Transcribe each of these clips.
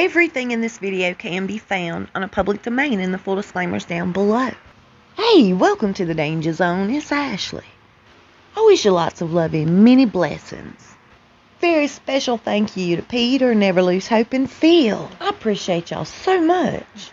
Everything in this video can be found on a public domain in the full disclaimers down below. Hey, welcome to the Danger Zone. It's Ashley. I wish you lots of love and many blessings. Very special thank you to Peter, Never Lose Hope, and Phil. I appreciate y'all so much.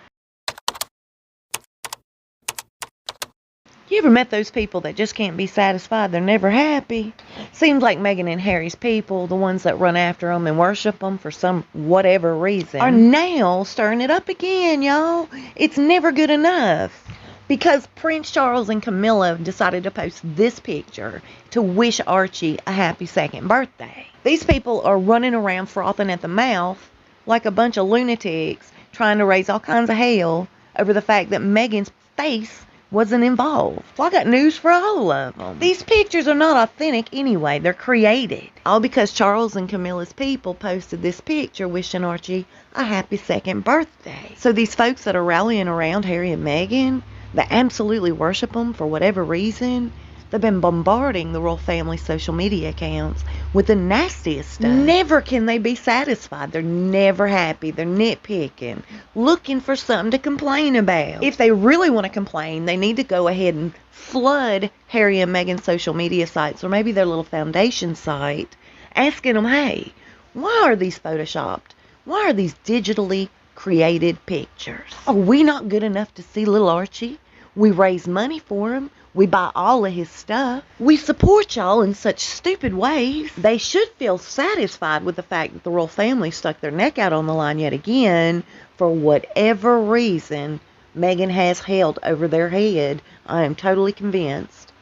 You ever met those people that just can't be satisfied? They're never happy. Seems like Meghan and Harry's people, the ones that run after them and worship them for some whatever reason, are now stirring it up again, y'all. It's never good enough. Because Prince Charles and Camilla decided to post this picture to wish Archie a happy second birthday. These people are running around frothing at the mouth like a bunch of lunatics trying to raise all kinds of hell over the fact that Meghan's face wasn't involved. Well, I got news for all of them. These pictures are not authentic anyway. They're created. All because Charles and Camilla's people posted this picture wishing Archie a happy second birthday. So these folks that are rallying around Harry and Meghan, that absolutely worship them for whatever reason, they've been bombarding the royal family social media accounts with the nastiest stuff. Never can they be satisfied. They're never happy. They're nitpicking, looking for something to complain about. If they really want to complain, they need to go ahead and flood Harry and Meghan's social media sites, or maybe their little foundation site, asking them, hey, why are these photoshopped? Why are these digitally created pictures? Are we not good enough to see little Archie? We raise money for him. We buy all of his stuff. We support y'all in such stupid ways. They should feel satisfied with the fact that the royal family stuck their neck out on the line yet again for whatever reason Meghan has held over their head. I am totally convinced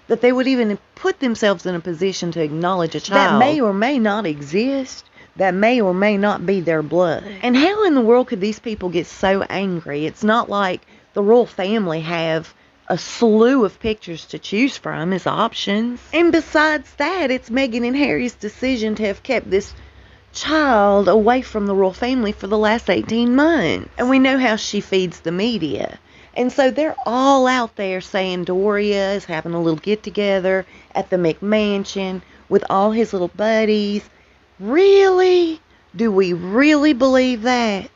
that they would even put themselves in a position to acknowledge a child that may or may not exist, that may or may not be their blood. And how in the world could these people get so angry? It's not like the royal family have a slew of pictures to choose from as options. And besides that, it's Meghan and Harry's decision to have kept this child away from the royal family for the last 18 months. And we know how she feeds the media. And so they're all out there saying Doria is having a little get-together at the McMansion with all his little buddies. Really? Do we really believe that?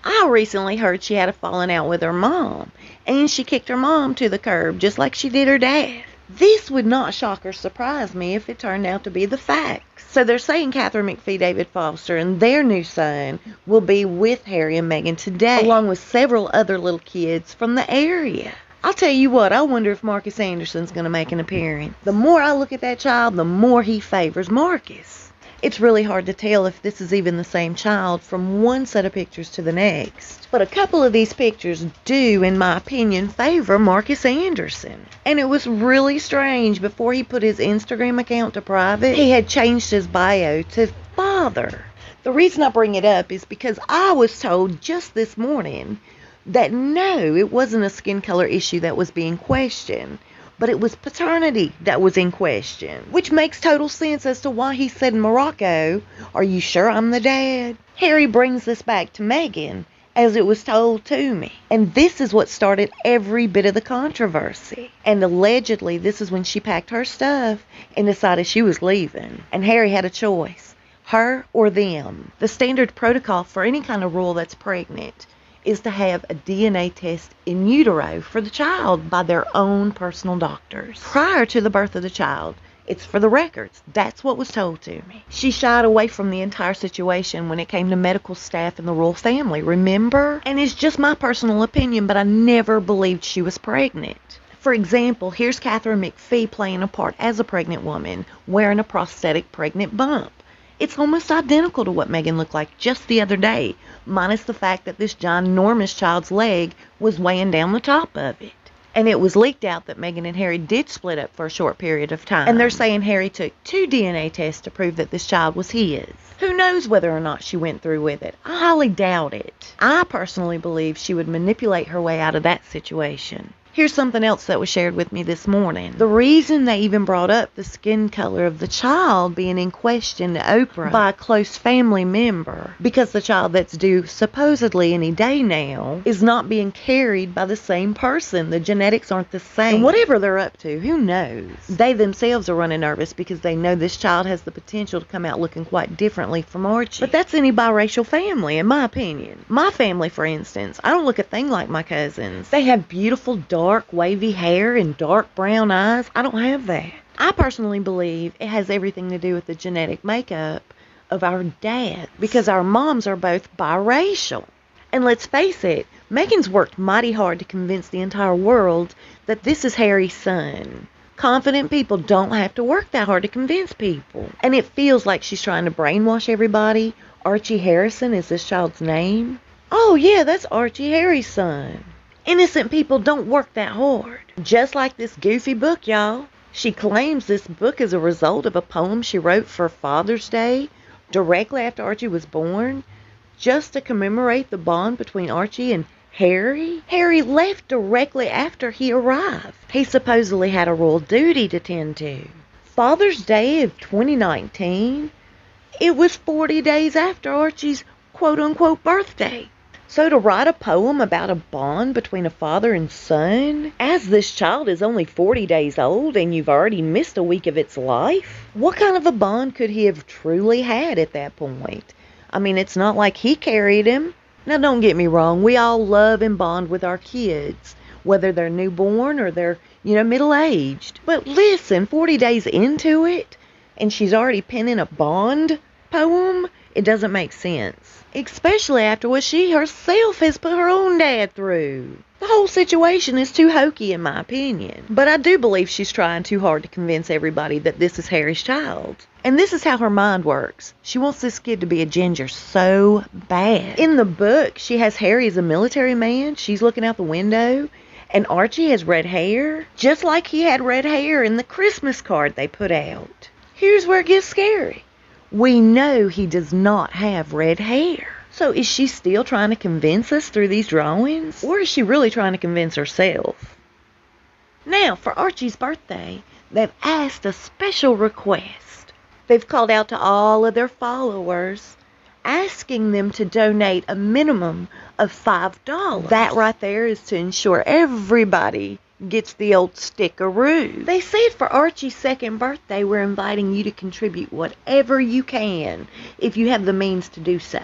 I recently heard she had a falling out with her mom, and she kicked her mom to the curb just like she did her dad. This would not shock or surprise me if it turned out to be the facts. So they're saying Catherine McPhee, David Foster, and their new son will be with Harry and Meghan today, along with several other little kids from the area. I'll tell you what, I wonder if Marcus Anderson's going to make an appearance. The more I look at that child, the more he favors Marcus. It's really hard to tell if this is even the same child from one set of pictures to the next. But a couple of these pictures do, in my opinion, favor Marcus Anderson. And it was really strange. Before he put his Instagram account to private, he had changed his bio to father. The reason I bring it up is because I was told just this morning that no, it wasn't a skin color issue that was being questioned, but it was paternity that was in question, which makes total sense as to why he said in Morocco, "Are you sure I'm the dad?" Harry brings this back to Meghan, as it was told to me. And this is what started every bit of the controversy. And allegedly, this is when she packed her stuff and decided she was leaving. And Harry had a choice, her or them. The standard protocol for any kind of royal that's pregnant is to have a DNA test in utero for the child by their own personal doctors prior to the birth of the child. It's for the records. That's what was told to me. She shied away from the entire situation when it came to medical staff and the royal family, remember? And it's just my personal opinion, but I never believed she was pregnant. For example, here's Catherine McPhee playing a part as a pregnant woman, wearing a prosthetic pregnant bump. It's almost identical to what Meghan looked like just the other day, minus the fact that this ginormous child's leg was weighing down the top of it. And it was leaked out that Meghan and Harry did split up for a short period of time. And they're saying Harry took 2 DNA tests to prove that this child was his. Who knows whether or not she went through with it? I highly doubt it. I personally believe she would manipulate her way out of that situation. Here's something else that was shared with me this morning. The reason they even brought up the skin color of the child being in question to Oprah by a close family member, because the child that's due supposedly any day now is not being carried by the same person. The genetics aren't the same. And whatever they're up to, who knows? They themselves are running nervous because they know this child has the potential to come out looking quite differently from Archie. But that's any biracial family, in my opinion. My family, for instance, I don't look a thing like my cousins. They have beautiful, dark, wavy hair and dark brown eyes. I don't have that. I personally believe it has everything to do with the genetic makeup of our dads, because our moms are both biracial. And let's face it, Meghan's worked mighty hard to convince the entire world that this is Harry's son. Confident people don't have to work that hard to convince people. And it feels like she's trying to brainwash everybody. Archie Harrison is this child's name. Oh yeah, that's Archie, Harry's son. Innocent people don't work that hard. Just like this goofy book, y'all. She claims this book is a result of a poem she wrote for Father's Day directly after Archie was born, just to commemorate the bond between Archie and Harry. Harry left directly after he arrived. He supposedly had a royal duty to tend to. Father's Day of 2019, it was 40 days after Archie's quote-unquote birthday. So to write a poem about a bond between a father and son, as this child is only 40 days old and you've already missed a week of its life, what kind of a bond could he have truly had at that point? I mean, it's not like he carried him. Now, don't get me wrong, we all love and bond with our kids, whether they're newborn or they're, middle-aged. But listen, 40 days into it, and she's already penning a bond poem? It doesn't make sense. Especially after what she herself has put her own dad through. The whole situation is too hokey in my opinion. But I do believe she's trying too hard to convince everybody that this is Harry's child. And this is how her mind works. She wants this kid to be a ginger so bad. In the book, she has Harry as a military man. She's looking out the window. And Archie has red hair. Just like he had red hair in the Christmas card they put out. Here's where it gets scary. We know he does not have red hair. So is she still trying to convince us through these drawings? Or is she really trying to convince herself? Now, for Archie's birthday, they've asked a special request. They've called out to all of their followers, asking them to donate a minimum of $5. That right there is to ensure everybody gets the old stickaroo. They said for Archie's second birthday, we're inviting you to contribute whatever you can, if you have the means to do so,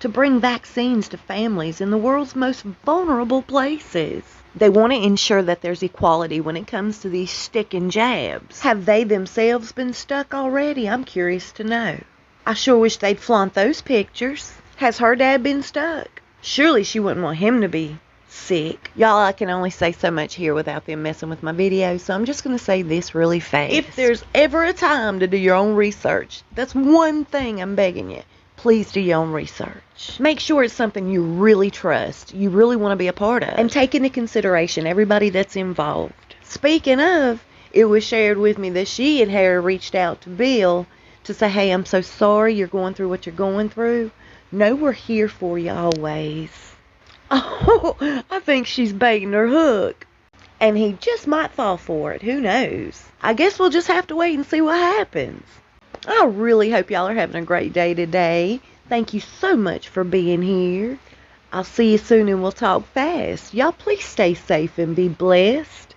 to bring vaccines to families in the world's most vulnerable places. They want to ensure that there's equality when it comes to these stick and jabs. Have they themselves been stuck already? I'm curious to know. I sure wish they'd flaunt those pictures. Has her dad been stuck? Surely she wouldn't want him to be sick. Y'all, I can only say so much here without them messing with my video, so I'm just going to say this really fast. If there's ever a time to do your own research, that's one thing I'm begging you. Please do your own research. Make sure it's something you really trust, you really want to be a part of, and take into consideration everybody that's involved. Speaking of, it was shared with me that she and Harry reached out to Bill to say, hey, I'm so sorry you're going through what you're going through. No, we're here for you always. Oh, I think she's baiting her hook. And he just might fall for it. Who knows? I guess we'll just have to wait and see what happens. I really hope y'all are having a great day today. Thank you so much for being here. I'll see you soon and we'll talk fast. Y'all please stay safe and be blessed.